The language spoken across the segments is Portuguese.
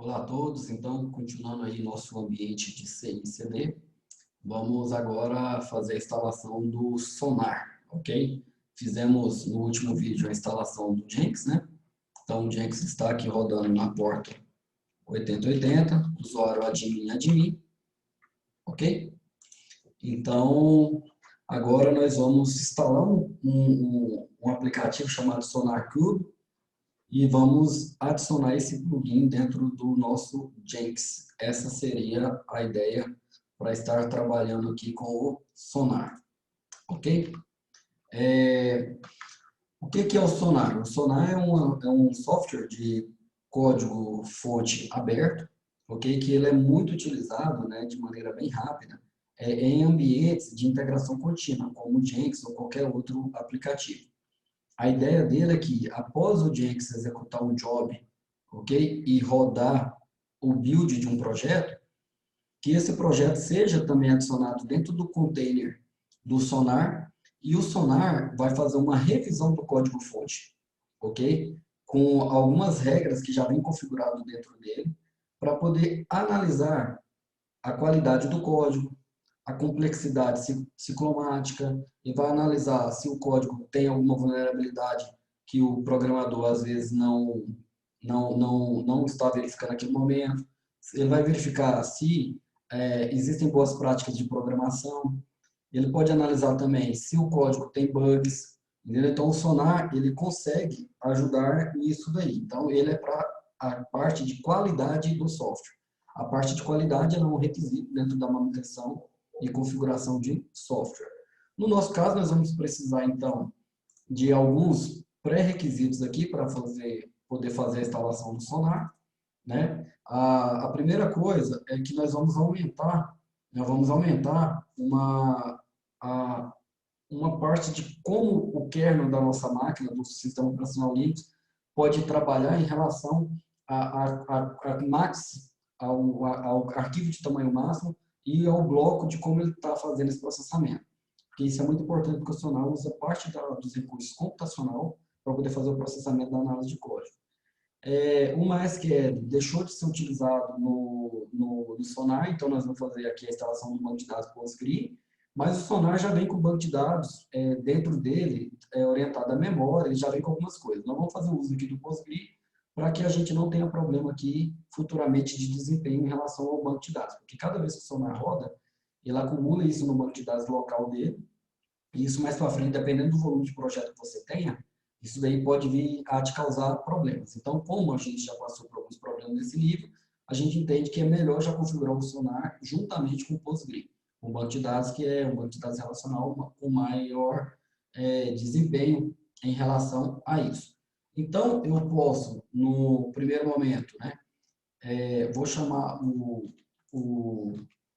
Olá a todos, então, continuando aí nosso ambiente de CI e CD, vamos agora fazer a instalação do Sonar, ok? Fizemos no último vídeo a instalação do Jenks, né? Então, o Jenks está aqui rodando na porta 8080, usuário admin, ok? Então, agora nós vamos instalar um aplicativo chamado Sonar Cube, e vamos adicionar esse plugin dentro do nosso Jenks. Essa seria a ideia para estar trabalhando aqui com o Sonar, ok? O que é o Sonar? O Sonar é um software de código fonte aberto, ok? Que ele é muito utilizado, né, de maneira bem rápida, em ambientes de integração contínua, como o Jenks ou qualquer outro aplicativo. A ideia dele é que, após o Jenks executar um job, ok? E rodar o build de um projeto, que esse projeto seja também adicionado dentro do container do Sonar, e o Sonar vai fazer uma revisão do código-fonte, ok? Com algumas regras que já vem configurado dentro dele, para poder analisar a qualidade do código, a complexidade ciclomática, e vai analisar se o código tem alguma vulnerabilidade que o programador às vezes não está verificando naquele momento. Ele vai verificar se existem boas práticas de programação. Ele pode analisar também se o código tem bugs. Entendeu? Então, o Sonar ele consegue ajudar nisso daí. Então, ele é para a parte de qualidade do software. A parte de qualidade é um requisito dentro da manutenção e configuração de software. No nosso caso, nós vamos precisar, então, de alguns pré-requisitos aqui para poder fazer a instalação do Sonar, né? A primeira coisa é que nós vamos aumentar uma parte de como o kernel da nossa máquina, do sistema operacional Linux, pode trabalhar em relação a max, ao arquivo de tamanho máximo e ao bloco de como ele está fazendo esse processamento. Porque isso é muito importante, porque o Sonar usa parte dos recursos computacional para poder fazer o processamento da análise de código. O MySQL deixou de ser utilizado no Sonar, então nós vamos fazer aqui a instalação do banco de dados PostgreSQL, mas o Sonar já vem com o banco de dados dentro dele, orientado à memória, ele já vem com algumas coisas. Nós vamos fazer uso aqui do PostgreSQL para que a gente não tenha problema aqui futuramente de desempenho em relação ao banco de dados, porque cada vez que o Sonar roda, ele acumula isso no banco de dados local dele, e isso mais para frente, dependendo do volume de projeto que você tenha, isso daí pode vir a te causar problemas. Então, como a gente já passou por alguns problemas nesse nível, a gente entende que é melhor já configurar o Sonar juntamente com o PostgreSQL, um banco de dados que é um banco de dados relacional com maior desempenho em relação a isso. Então, eu posso, no primeiro momento, né, vou chamar o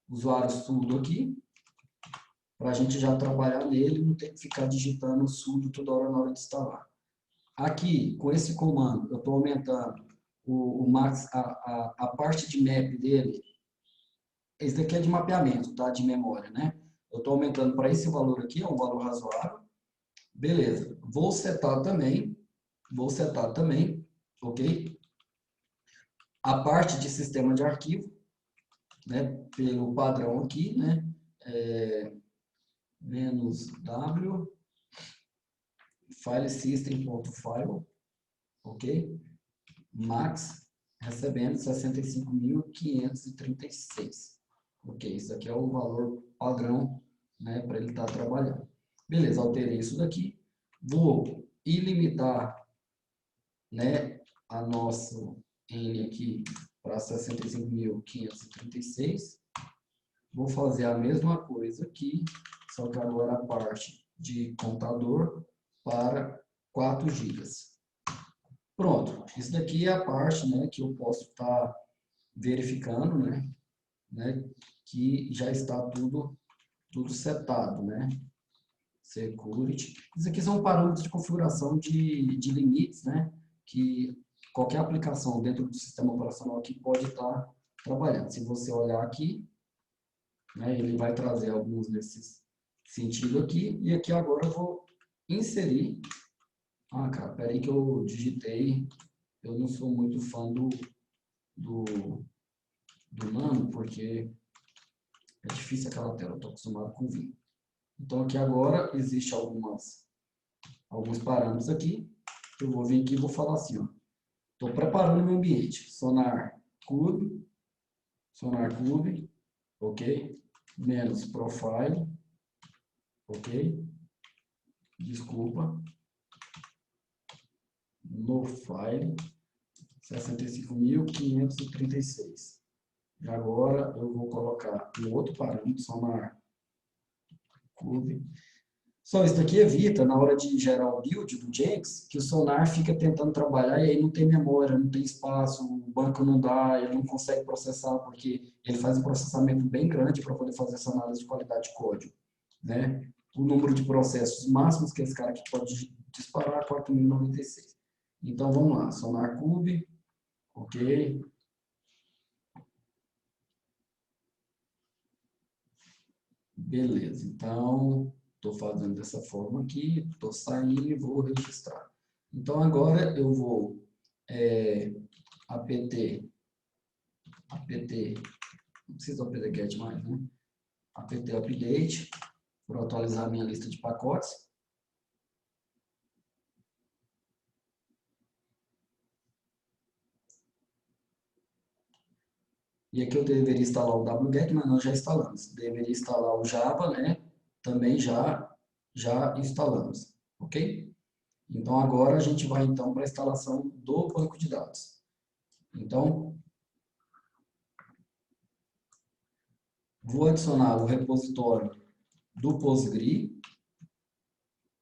usuário sudo aqui, para a gente já trabalhar nele e não ter que ficar digitando sudo toda hora na hora de instalar. Aqui, com esse comando, eu estou aumentando o max, a parte de map dele. Esse daqui é de mapeamento, tá? De memória, né? Eu estou aumentando para esse valor aqui, é um valor razoável. Beleza. Vou setar também, ok? A parte de sistema de arquivo, né? Pelo padrão aqui, né? -w filesystem.file, ok? Max recebendo 65.536. Ok, isso aqui é o valor padrão, né, para ele estar trabalhando. Beleza, alterei isso daqui. Vou ilimitar, né, a nossa N aqui para 65.536. Vou fazer a mesma coisa aqui, só que agora a parte de computador para 4 GB. Pronto, isso daqui é a parte, né, que eu posso estar verificando, né, que já está tudo setado, né? Security. Isso aqui são parâmetros de configuração de limites, né, que qualquer aplicação dentro do sistema operacional aqui pode estar trabalhando. Se você olhar aqui, né, ele vai trazer alguns desses sentido aqui, e aqui agora eu vou inserir. Ah, cara, peraí que eu digitei. Eu não sou muito fã do, do Nano, porque é difícil aquela tela, eu estou acostumado com o Vim. Então aqui agora existe alguns parâmetros aqui. Eu vou vir aqui e vou falar assim, ó. Estou preparando meu ambiente. Sonar Cube, ok? Menos Profile, ok? Desculpa. No File, 65.536. E agora eu vou colocar um outro parâmetro, Sonar Cube. Só isso daqui evita, na hora de gerar o build do Jenkins, que o Sonar fica tentando trabalhar e aí não tem memória, não tem espaço, o banco não dá, ele não consegue processar, porque ele faz um processamento bem grande para poder fazer essa análise de qualidade de código, né? O número de processos máximos que esse cara aqui pode disparar é 4.096. Então, vamos lá, Sonar Cube, ok. Beleza, então, estou fazendo dessa forma aqui, estou saindo e vou registrar. Então, agora eu vou apt, não precisa do apt-get mais, né? Apt update, para atualizar a minha lista de pacotes. E aqui eu deveria instalar o wget, mas nós já instalamos. Deveria instalar o Java, né? Também já instalamos, ok? Então agora a gente vai então para a instalação do banco de dados. Então, vou adicionar o repositório do Postgre,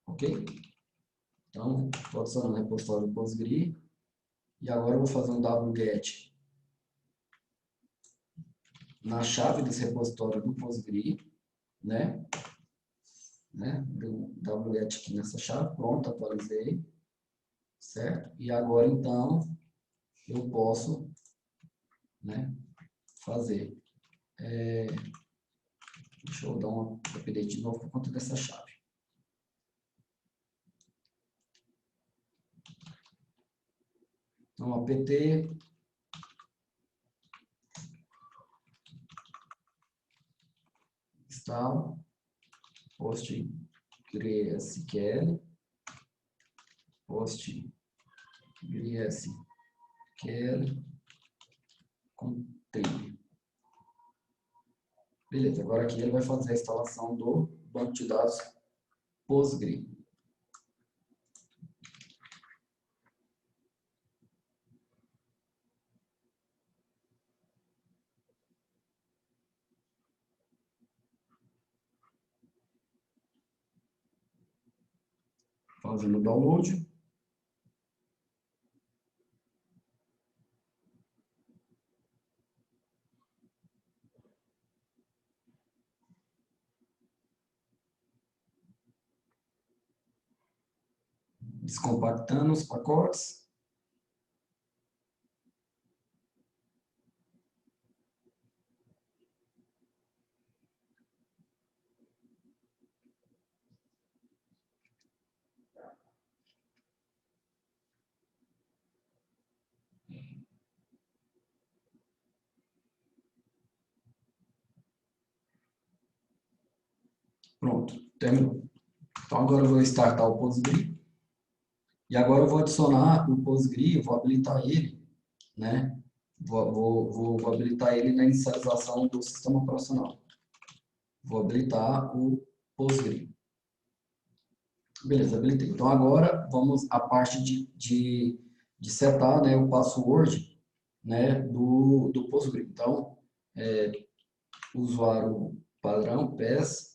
ok? Então, estou adicionando o repositório do Postgre. E agora eu vou fazer um wget na chave desse repositório do Postgre, né? Do wget aqui nessa chave, pronto, atualizei, certo? E agora então eu posso, né, fazer. Deixa eu dar um update de novo por conta dessa chave. Então, apt install PostgreSQL container. Beleza, agora aqui ele vai fazer a instalação do banco de dados Postgre. Fazendo o download. Descompactando os pacotes. Pronto, terminou. Então agora eu vou startar o Postgre. E agora eu vou adicionar o Postgre, eu vou habilitar ele, né? Vou habilitar ele na inicialização do sistema operacional. Vou habilitar o Postgre. Beleza, habilitei. Então agora vamos à parte de setar, né, o password, né, do Postgre. Então, usuário padrão, PES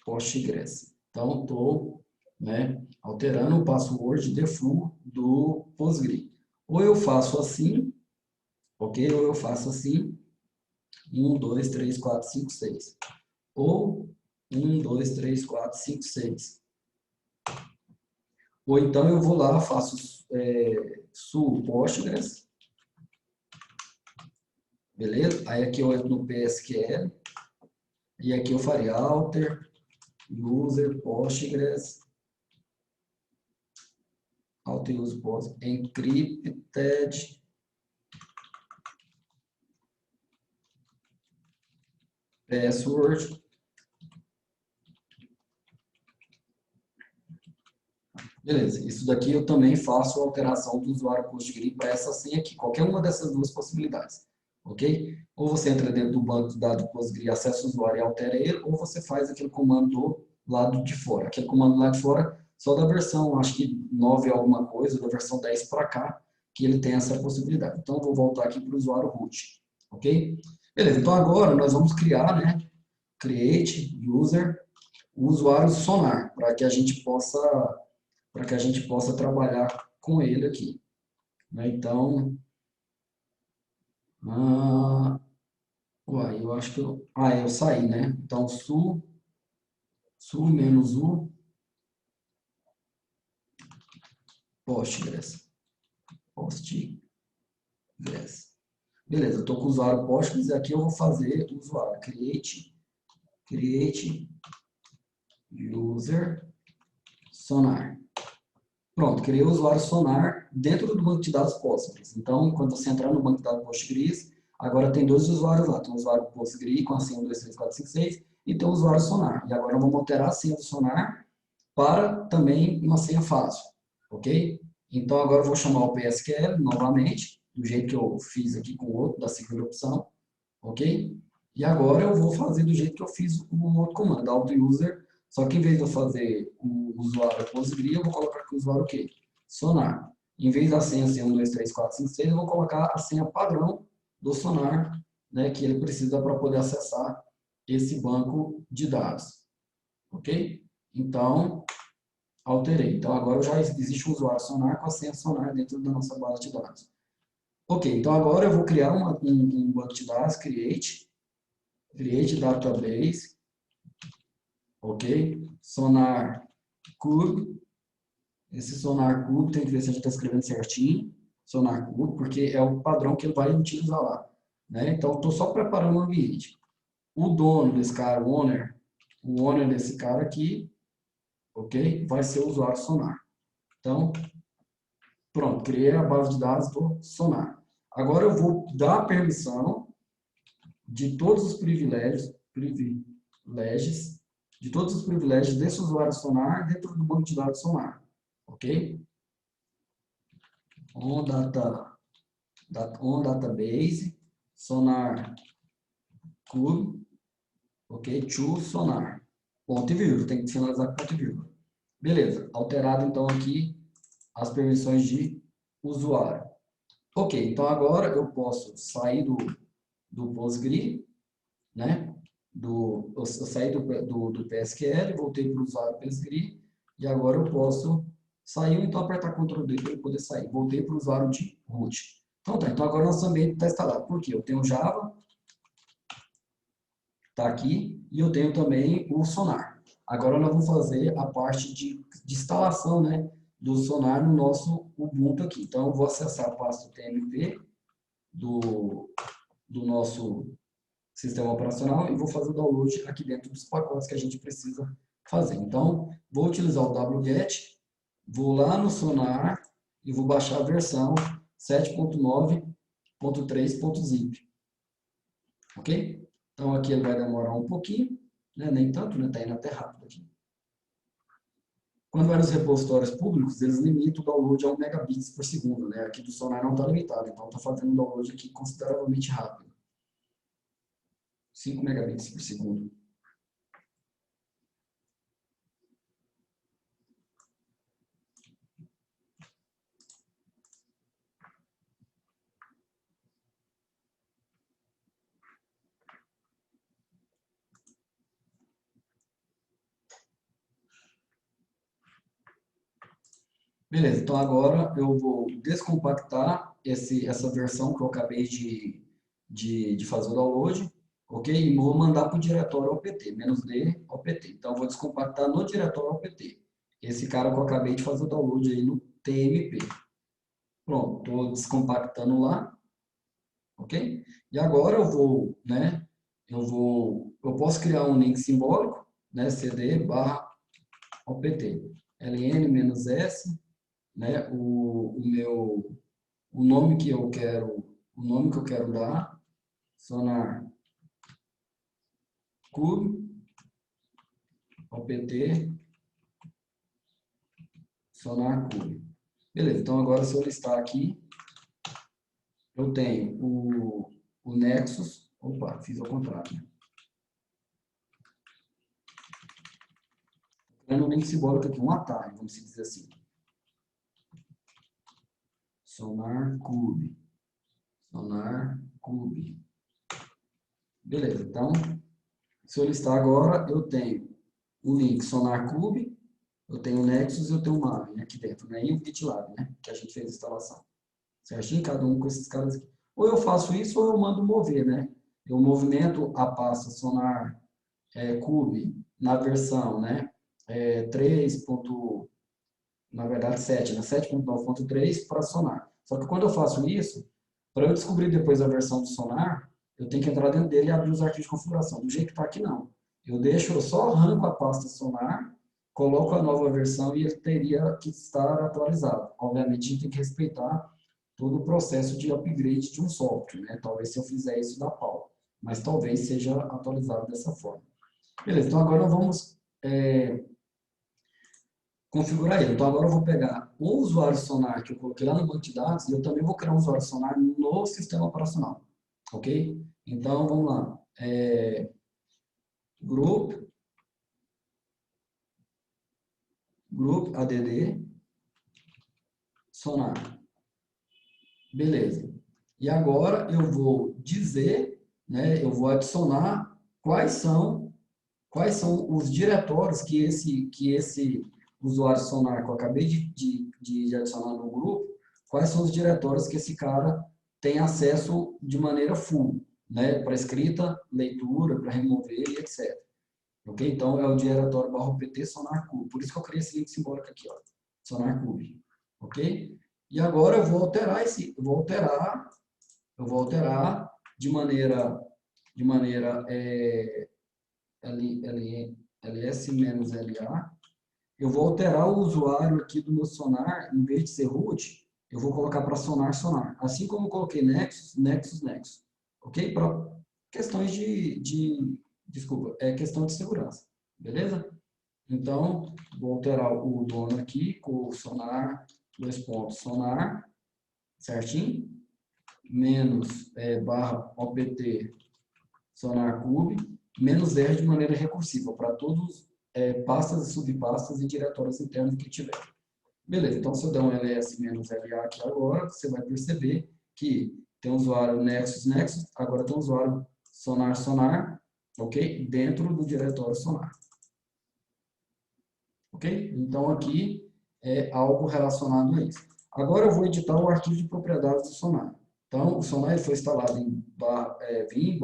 Postgres. Então, estou, né, alterando o password default do Postgre. Ou eu faço assim, ok? Ou eu faço assim, 1, 2, 3, 4, 5, 6. Ou 1, 2, 3, 4, 5, 6. Ou então eu vou lá, faço sul Postgres, beleza? Aí aqui eu entro no PSQL, e aqui eu faria alter user Postgres Alt-use POS, encrypted password. Beleza, isso daqui eu também faço a alteração do usuário PostgreSQL para essa senha aqui, qualquer uma dessas duas possibilidades, ok? Ou você entra dentro do banco de dados do PostgreSQL, acessa o usuário e altera ele, ou você faz aquele comando do lado de fora. Aquele comando lá de fora, só da versão, acho que 9 alguma coisa, da versão 10 para cá, que ele tem essa possibilidade. Então, eu vou voltar aqui para o usuário root, ok? Beleza, então agora nós vamos criar, né, create user, o usuário Sonar, para que a gente possa trabalhar com ele aqui, né? Então, eu acho que eu saí, né? Então, menos u, Postgres. Beleza, eu estou com o usuário Postgres e aqui eu vou fazer o usuário create user Sonar. Pronto, criei o usuário Sonar dentro do banco de dados Postgres. Então, quando você entrar no banco de dados Postgres, agora tem dois usuários lá. Tem o usuário Postgres com a senha 1234566 e tem o usuário Sonar. E agora vamos alterar a senha do Sonar para também uma senha fácil, ok? Então, agora eu vou chamar o PSQL novamente, do jeito que eu fiz aqui com o outro, da segunda opção, ok? E agora eu vou fazer do jeito que eu fiz com o outro comando, auto-user. Só que em vez de eu fazer o usuário PostgreSQL, eu vou colocar aqui o usuário o quê? Sonar. Em vez da senha ser 1, 2, 3, 4, 5, 6, eu vou colocar a senha padrão do Sonar, né, que ele precisa para poder acessar esse banco de dados. Ok? Então, alterei. Então, agora já existe um usuário Sonar com a senha Sonar dentro da nossa base de dados. Ok, então agora eu vou criar um banco de dados, create database, ok? Sonar Cube, esse Sonar Cube tem que ver se a gente está escrevendo certinho, Sonar Cube, porque é o padrão que ele vai utilizar lá, né? Então, estou só preparando o ambiente. O dono desse cara, o owner desse cara aqui, ok? Vai ser o usuário Sonar. Então, pronto, criei a base de dados do Sonar. Agora eu vou dar a permissão de todos os privilégios desse usuário Sonar dentro do banco de dados Sonar, ok? On database Sonar Cube, ok? To Sonar. Ponto e vírgula, tem que finalizar com ponto e vírgula. Beleza, alterado então aqui as permissões de usuário. Ok, então agora eu posso sair do PostgreSQL, né? Eu saí do PSQL, voltei para o usuário PostgreSQL e agora eu posso sair, então apertar Ctrl D para ele poder sair. Voltei para o usuário de root. Então tá, então agora nosso ambiente está instalado. Por quê? Eu tenho o Java, está aqui, e eu tenho também o Sonar. Agora nós vamos fazer a parte de instalação, né, do Sonar no nosso Ubuntu aqui. Então eu vou acessar a pasta TMP do nosso sistema operacional e vou fazer o download aqui dentro dos pacotes que a gente precisa fazer. Então, vou utilizar o wget, vou lá no Sonar e vou baixar a versão 7.9.3.zip. Ok? Então, aqui ele vai demorar um pouquinho, né? Nem tanto, né? Está indo até rápido aqui. Quando vai nos repositórios públicos, eles limitam o download a 1 megabits por segundo, né? Aqui do Sonar não está limitado, então está fazendo um download aqui consideravelmente rápido. 5 megabits por segundo. Beleza, então agora eu vou descompactar essa versão que eu acabei de fazer o download, ok? E vou mandar para o diretório opt, -d opt. Então eu vou descompactar no diretório opt. Esse cara que eu acabei de fazer o download aí no TMP. Pronto, estou descompactando lá, ok? E agora eu vou, né? Eu posso criar um link simbólico, né? cd/opt, ln-s né, o nome que eu quero dar, Sonar Cube, OPT, Sonar Cube. Beleza, então agora se eu listar aqui, eu tenho o Nexus, opa, fiz ao contrário, né? Criando um link simbólico aqui, um atalho, vamos dizer assim. Sonar Cube. Sonar Cube. Beleza, então, se eu listar agora, eu tenho o link Sonar Cube, eu tenho o Nexus e eu tenho o Maven aqui dentro, né? E o GitLab, né? Que a gente fez a instalação. Certinho? Cada um com esses caras aqui. Ou eu faço isso ou eu mando mover, né? Eu movimento a pasta Sonar Cube na versão, né? 3. Na verdade 7, né? 7.9.3 para Sonar. Só que quando eu faço isso, para eu descobrir depois a versão do Sonar, eu tenho que entrar dentro dele e abrir os arquivos de configuração. Do jeito que está aqui, não. Eu só arranco a pasta Sonar, coloco a nova versão e ele teria que estar atualizado. Obviamente, a gente tem que respeitar todo o processo de upgrade de um software, né? Talvez se eu fizer isso dá pau, mas talvez seja atualizado dessa forma. Beleza, então agora vamos configurar ele. Então agora eu vou pegar o usuário Sonar que eu coloquei lá no banco de dados e eu também vou criar um usuário Sonar no sistema operacional, ok? Então vamos lá, group add Sonar, beleza. E agora eu vou dizer, né, eu vou adicionar quais são os diretórios que esse usuário Sonar que eu acabei de adicionar no grupo, quais são os diretórios que esse cara tem acesso de maneira full, né? Para escrita, leitura, para remover e etc. Ok? Então, é o diretório /pt Sonar Cube. Por isso que eu criei esse link simbólico aqui, ó, Sonar Cube. Ok? E agora eu vou alterar de maneira ls-la, eu vou alterar o usuário aqui do meu Sonar, em vez de ser root, eu vou colocar para Sonar. Assim como eu coloquei Nexus. Ok? Para questões desculpa, questão de segurança. Beleza? Então, vou alterar o dono aqui com o Sonar, Sonar, certinho? Menos /opt Sonar Cube, menos R de maneira recursiva, para todos pastas e subpastas e diretórios internos que tiver. Beleza, então se eu der um ls-la aqui agora, você vai perceber que tem um usuário Nexus, agora tem um usuário Sonar, ok? Dentro do diretório Sonar. Ok? Então aqui é algo relacionado a isso. Agora eu vou editar o arquivo de propriedades do Sonar. Então, o Sonar foi instalado em vim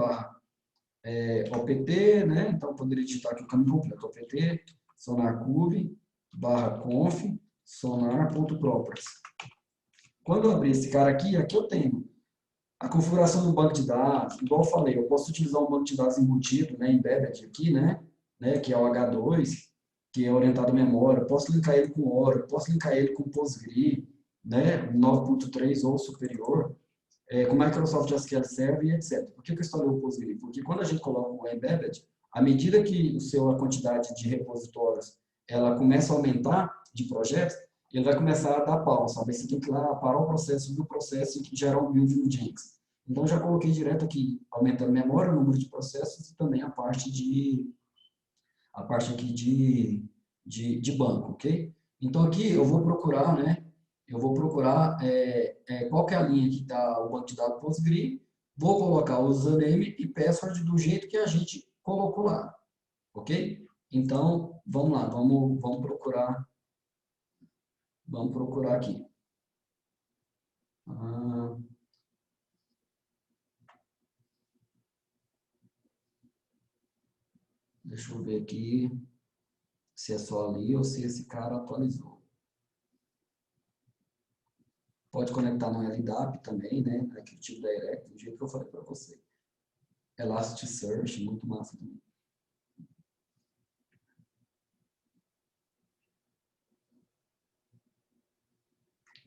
opt, né? Então, eu poderia digitar aqui o caminho completo, opt, sonarcube, /conf, sonar.properties. Quando eu abrir esse cara aqui eu tenho a configuração do banco de dados, igual eu falei, eu posso utilizar um banco de dados embutido, né, embedded aqui, né, que é o H2, que é orientado à memória, eu posso linkar ele com Oracle, posso linkar ele com Postgre, né, 9.3 ou superior, com Microsoft SQL Server e etc. Por que eu instalei o Postgre? Porque quando a gente coloca o embedded, à medida que a quantidade de repositórios ela começa a aumentar de projetos, ele vai começar a dar pau, sabe? Você tem que ir lá parar o processo, viu o processo e gerar um build no Jenkins. Então, já coloquei direto aqui, aumentando a memória, o número de processos e também a parte aqui de banco, ok? Então, aqui eu vou procurar, né? Eu vou procurar qual que é a linha que está o banco de dados Postgre, vou colocar o username e password do jeito que a gente colocou lá, ok? Então, vamos lá, vamos procurar aqui. Deixa eu ver aqui se é só ali ou se esse cara atualizou. Pode conectar no LDAP também, né? Active Direct, do jeito que eu falei para você. Elasticsearch, muito massa também.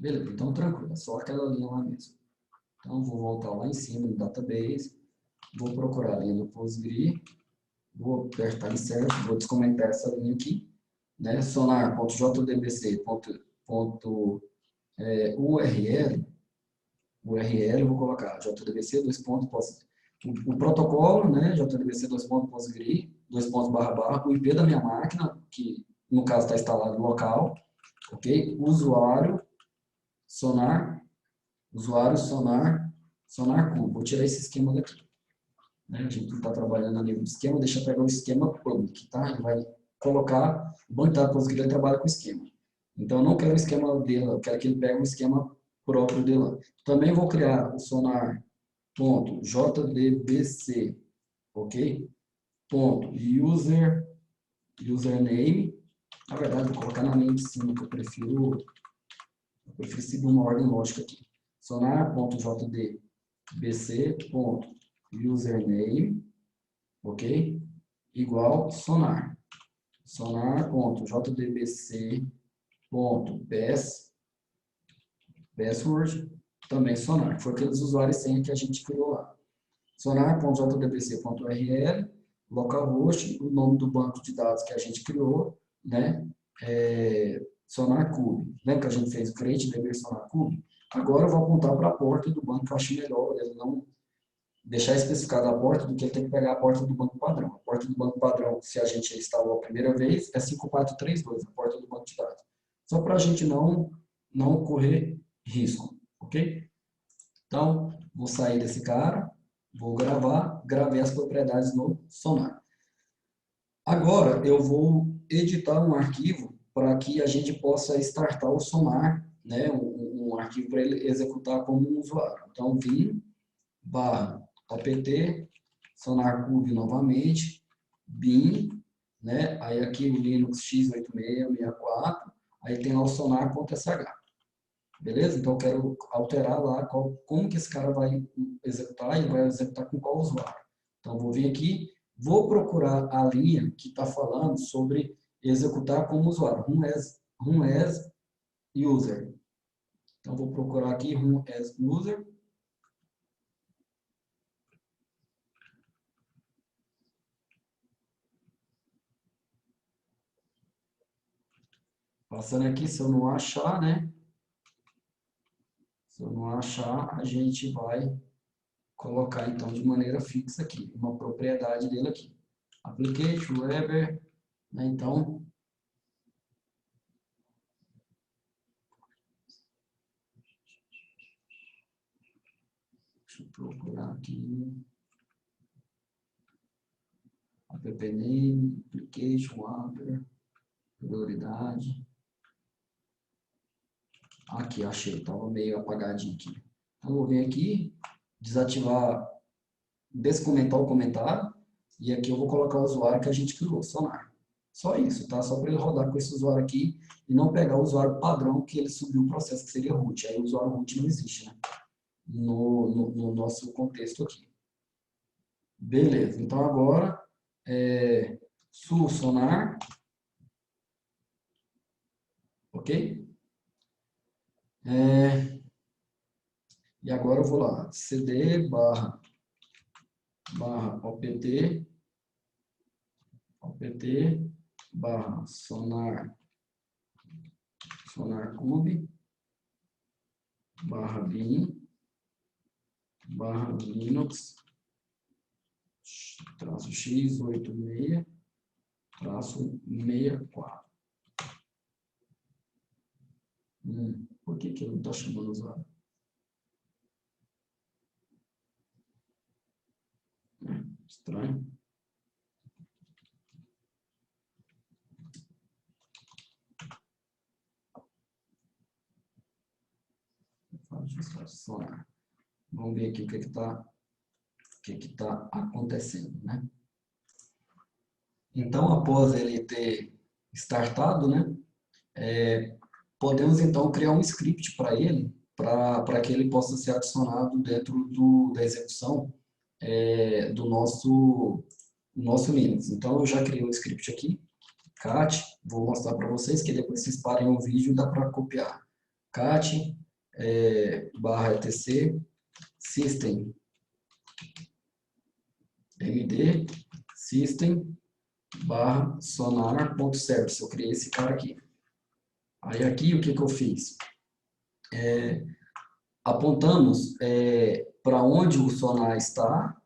Beleza, então tranquilo, é só aquela linha lá mesmo. Então, vou voltar lá em cima no database, vou procurar a linha do Postgre, vou apertar Insert, vou descomentar essa linha aqui, né? Sonar.jdbc.url, URL, eu vou colocar JDBC, dois pontos, o protocolo, né? JDBC, dois pontos, Postgre, dois pontos, barra, barra, o IP da minha máquina, que no caso está instalado local, ok? Usuário, Sonar Cube. Vou tirar esse esquema daqui. Né? A gente está trabalhando a nível de esquema, deixa eu pegar o esquema public, tá? Ele vai colocar, o banco de dados Postgre ele trabalha com esquema. Então, eu não quero o esquema dele, eu quero que ele pegue um esquema próprio dele lá. Também vou criar o sonar.jdbc, ok? Username, na verdade, vou colocar na linha de cima, que eu prefiro seguir uma ordem lógica aqui. Sonar.jdbc.username, ok? Igual sonar. Sonar.jdbc.password, também sonar. Foi aqueles usuários e senha que a gente criou lá. Sonar.jdbc.url, localhost, o nome do banco de dados que a gente criou, né? SonarCube. Lembra que a gente fez o create DB SonarCube? Agora eu vou apontar para a porta do banco, que eu acho melhor ele não deixar especificado a porta do que ele tem que pegar a porta do banco padrão. A porta do banco padrão, se a gente instalou a primeira vez, é 5432, a porta do banco de dados. Só para a gente não correr risco, ok? Então, vou sair desse cara, vou gravei as propriedades no Sonar. Agora, eu vou editar um arquivo para que a gente possa startar o Sonar, né? Um arquivo para ele executar como um usuário. Então, vim, /opt, SonarCube novamente, bin, né? Aí aqui o Linux x8664, aí tem lá o sonar.sh. Beleza? Então eu quero alterar lá como que esse cara vai executar e vai executar com qual usuário. Então vou vir aqui, vou procurar a linha que está falando sobre executar como usuário, run as user. Então vou procurar aqui run as user. Passando aqui, se eu não achar, né? Se eu não achar, a gente vai colocar então de maneira fixa aqui, uma propriedade dele aqui. Application, web, né? Então, deixa eu procurar aqui. Appname, application, wrapper, prioridade. Aqui, achei, estava meio apagadinho aqui. Então, vou vir aqui, desativar, descomentar o comentário, e aqui eu vou colocar o usuário que a gente criou, Sonar. Só isso, tá? Só para ele rodar com esse usuário aqui e não pegar o usuário padrão que ele subiu o processo, que seria root. Aí o usuário root não existe, né? No nosso contexto aqui. Beleza, então agora, sonar, ok? E agora eu vou lá, cd opt barra sonarcube barra bin barra linux traço x86 traço 64. Por que ele não está chamando o usuário? Estranho. Vamos ver aqui o que está acontecendo, né? Então, após ele ter startado, né, podemos então criar um script para ele, para que ele possa ser adicionado dentro da execução do nosso Linux. Então, eu já criei um script aqui, cat, vou mostrar para vocês, que depois vocês parem o vídeo e dá para copiar. cat barra etc system md system barra sonar.service. Eu criei esse cara aqui. Aí aqui o que eu fiz? Apontamos para onde o sonar está,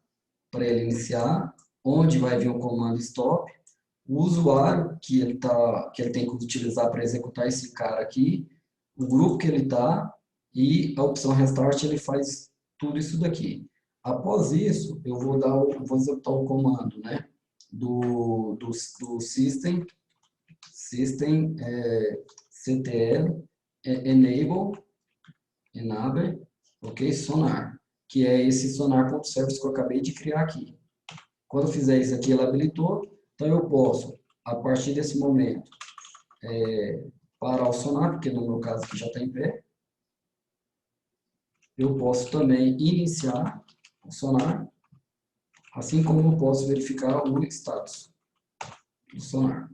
para ele iniciar, onde vai vir o comando stop, o usuário que ele tem que utilizar para executar esse cara aqui, o grupo que ele está, e a opção restart ele faz tudo isso daqui. Após isso, eu vou executar o comando, né, do system ctl enable, ok, sonar, que é esse sonar.service que eu acabei de criar aqui. Quando eu fizer isso aqui, ele habilitou, então eu posso, a partir desse momento, parar o sonar, porque no meu caso aqui já está em pé. Eu posso também iniciar o sonar, assim como eu posso verificar o status do sonar.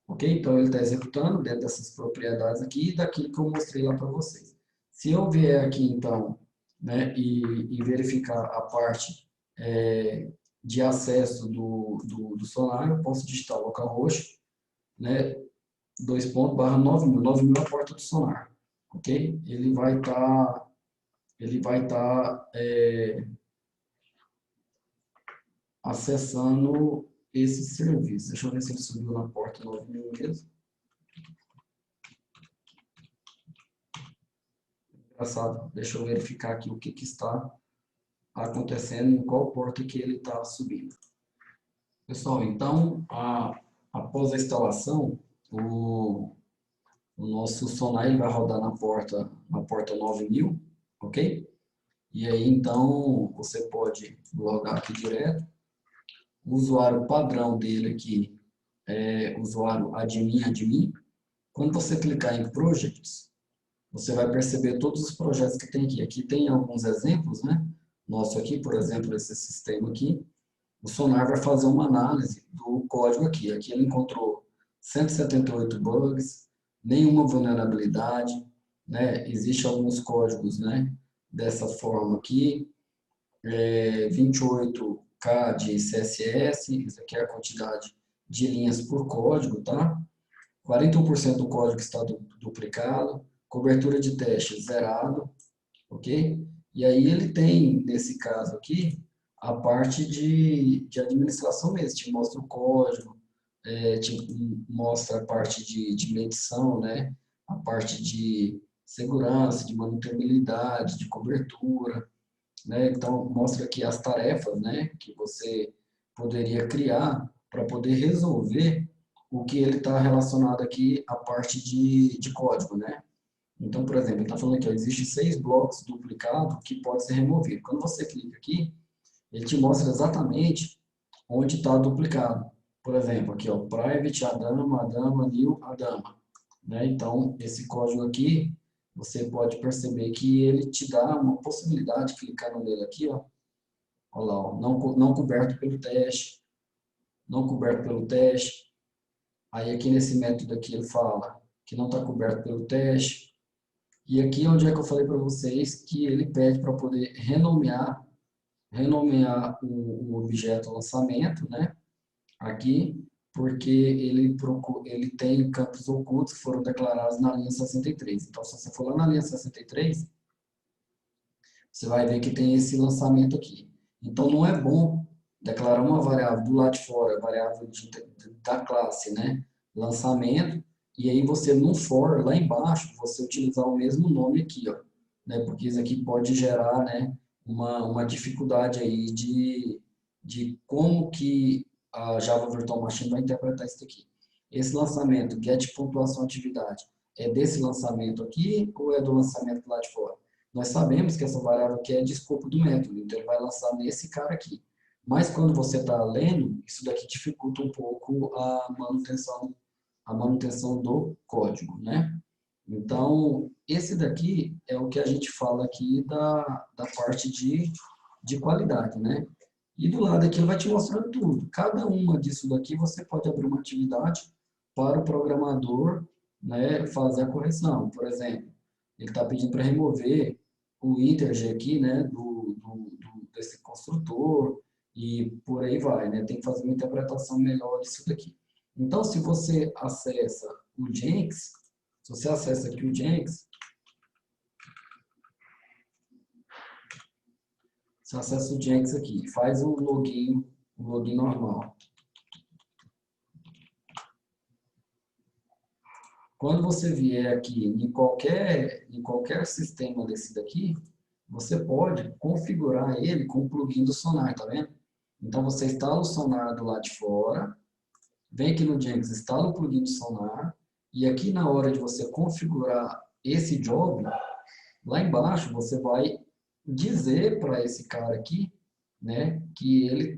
Ok? Então ele está executando dentro dessas propriedades aqui e daquilo que eu mostrei lá para vocês. Se eu vier aqui então, né, e verificar a parte de acesso do sonar, eu posso digitar localhost, né, 2./9000, 9000 é a porta do sonar, ok? Ele vai estar acessando esse serviço. Deixa eu ver se ele subiu na porta 9000 mesmo. Engraçado, deixa eu verificar aqui o que está acontecendo, em qual porta que ele está subindo. Pessoal, então, após a instalação, o nosso sonar ele vai rodar na porta 9000, ok? E aí, então, você pode logar aqui direto. O usuário padrão dele aqui é usuário admin. Quando você clicar em Projects, você vai perceber todos os projetos que tem aqui. Aqui tem alguns exemplos, né? Nosso aqui, por exemplo, esse sistema aqui. O Sonar vai fazer uma análise do código aqui. Aqui ele encontrou 178 bugs, nenhuma vulnerabilidade, né? Existem alguns códigos, né? Dessa forma aqui, 28K de CSS, isso aqui é a quantidade de linhas por código, tá? 41% do código está duplicado, cobertura de teste zerado, ok? E aí ele tem, nesse caso aqui, a parte de administração mesmo, te mostra o código, te mostra a parte de medição, né? A parte de segurança, de mantenibilidade, de cobertura, né? Então, mostra aqui as tarefas, né? Que você poderia criar para poder resolver o que ele está relacionado aqui à parte de código, né? Então, por exemplo, ele está falando aqui, ó, existe 6 blocos duplicados que podem ser removidos. Quando você clica aqui, ele te mostra exatamente onde está duplicado. Por exemplo, aqui, ó, private, Adama, new, Adama. Né? Então, esse código aqui, você pode perceber que ele te dá uma possibilidade de clicar nele aqui, ó. Olha lá, ó, não coberto pelo teste, não coberto pelo teste. Aí aqui nesse método aqui ele fala que não está coberto pelo teste. E aqui onde é que eu falei para vocês que ele pede para poder renomear o objeto lançamento, né? Aqui, porque ele tem campos ocultos que foram declarados na linha 63. Então, se você for lá na linha 63, você vai ver que tem esse lançamento aqui. Então, não é bom declarar uma variável do lado de fora, variável da classe, né? Lançamento, e aí você no for, lá embaixo, você utilizar o mesmo nome aqui, ó, né? Porque isso aqui pode gerar, né, uma dificuldade aí de como que a Java Virtual Machine vai interpretar isso aqui. Esse lançamento, get pontuação atividade, é desse lançamento aqui ou é do lançamento lá de fora? Nós sabemos que essa variável aqui é de escopo do método, então ele vai lançar nesse cara aqui. Mas quando você está lendo, isso daqui dificulta um pouco a manutenção do código, né? Então, esse daqui é o que a gente fala aqui da parte de qualidade, né? E do lado aqui ele vai te mostrando tudo. Cada uma disso daqui você pode abrir uma atividade para o programador, né, fazer a correção. Por exemplo, ele está pedindo para remover o iterg aqui, né, desse construtor e por aí vai, né? Tem que fazer uma interpretação melhor disso daqui. Então, se você acessa o Jenkins, se você acessa aqui o Jenkins, você acessa o Jenkins aqui, faz o login normal. Quando você vier aqui em qualquer sistema desse daqui, você pode configurar ele com o plugin do Sonar, tá vendo? Então você instala o Sonar do lado de fora, vem aqui no Jenkins, instala o plugin do Sonar, e aqui na hora de você configurar esse job, lá embaixo você vai dizer para esse cara aqui, né, que ele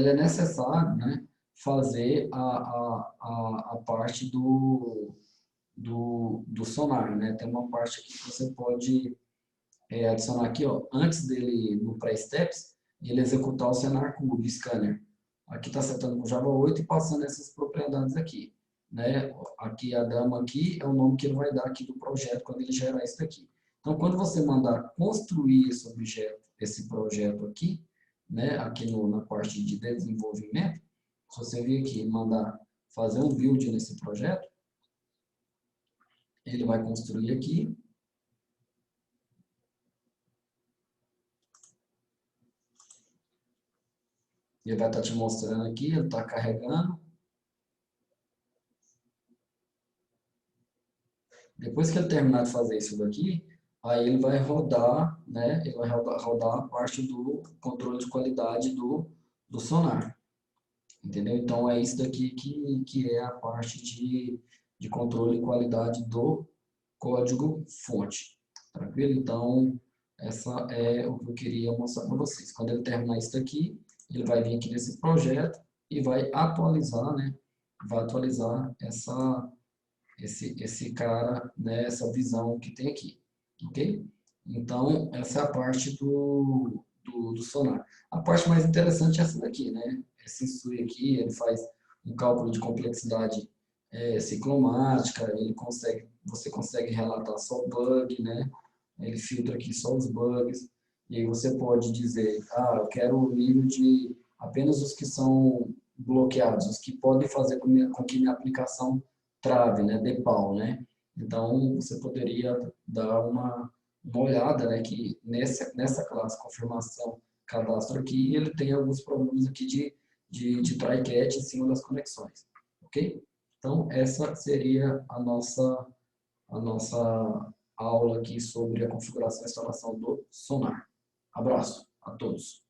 é necessário, né, fazer a parte do Sonar, né? Tem uma parte aqui que você pode adicionar aqui, ó, antes dele, no pré-steps, ele executar o Sonar Cube Scanner. Aqui está setando com Java 8 e passando essas propriedades aqui, né? Aqui a dama aqui é o nome que ele vai dar aqui do projeto quando ele gerar isso daqui. Então, quando você mandar construir esse objeto, esse projeto aqui, né? Aqui na parte de desenvolvimento, se você vir aqui e mandar fazer um build nesse projeto, ele vai construir aqui. Ele vai estar te mostrando aqui, ele está carregando. Depois que ele terminar de fazer isso daqui, aí ele vai rodar, né? Ele vai rodar a parte do controle de qualidade do Sonar. Entendeu? Então é isso daqui que é a parte de controle de qualidade do código fonte. Tranquilo? Então, essa é o que eu queria mostrar para vocês. Quando ele terminar isso daqui, ele vai vir aqui nesse projeto e vai atualizar, né? Vai atualizar esse cara, né? Essa visão que tem aqui. Ok? Então, essa é a parte do Sonar. A parte mais interessante é essa daqui, né? Esse INSUI aqui, ele faz um cálculo de complexidade ciclomática, você consegue relatar só o bug, né? Ele filtra aqui só os bugs, e aí você pode dizer, eu quero o nível de apenas os que são bloqueados, os que podem fazer com que minha aplicação trave, né? Dê pau, né? Então, você poderia dar uma olhada, né? Que nessa classe confirmação cadastro aqui, ele tem alguns problemas aqui de try-catch em cima das conexões, ok? Então, essa seria a nossa aula aqui sobre a configuração e instalação do Sonar. Abraço a todos.